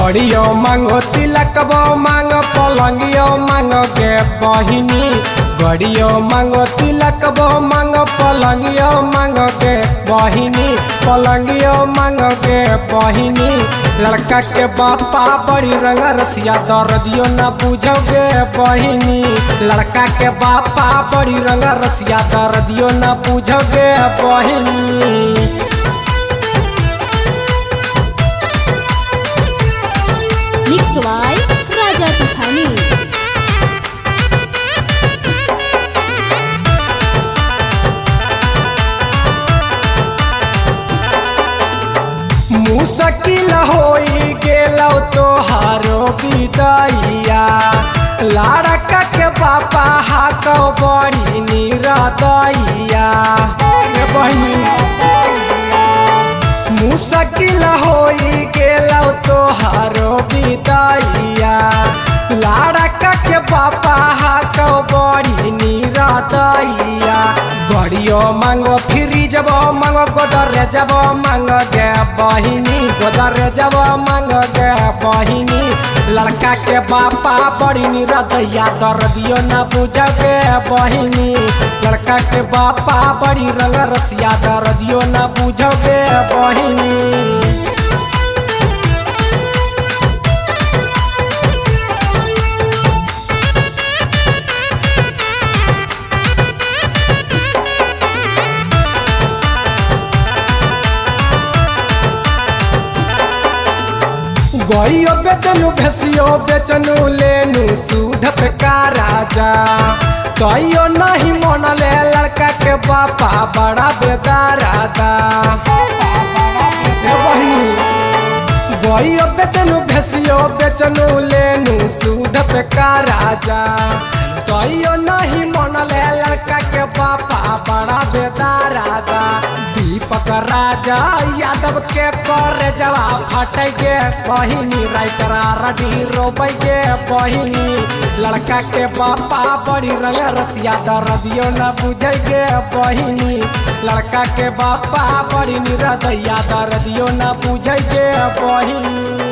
घड़ियो मांगो तिलकबो मांगो पलंगियो मांगो के बहिनी। घड़ियो मांगो तिलकबो मांगो पलंगियो मांगो के बहिनी। पलंगियो मांगो के बहिनी। लड़का के बापा बड़ी रंग रसिया दर्दियो न बुझोगे बहिनी। लड़का के बापा बड़ी रंग रसिया दर्दियो न बुझोगे बहिनी। मिक्स बाय राजा तूफानी। मुश्किल होई गेलो तोहारो विदाइया। लड़का के बापा हाको बड़ी निरदैया बहिनी। मुश्किल होई गेलो तोहारो विदाइया। लड़का के बापा हाको बड़ी निरदैया। घड़ियो मांगो फ्रिज मांगो गोदरेज मांगो गे बहिनी। गोदरेज मांगो गे बहिनी। लड़का के बापा बड़ी निरदैया दर्दियो न बुझगे बहिनी। लड़का के बापा बड़ी रंग रसिया दर्दियो न बुझगे बहिनी। गइयो बेचनु भैसियो बेचनु लेनु सूद पे का राजा। कहियो नहीं मन ले लड़का के बापा बड़ा बेदारादा गइयो बेचनु भैसियो बेचनु लेनु सूद पे का राजा। कहियो नहीं मन ले लड़का के बापा बड़ा बेदारादा। दीपक राजा यादव के करे जवाब फटे गे बहिनी। राइटर रेडी रोबे गे बहिनी। लड़का के बापा बड़ी रंग रसिया दर्दियो न बुझे गे बहिनी। लड़का के बापा बड़ी निरदैया दर्दियो न बुझे गे बहिनी।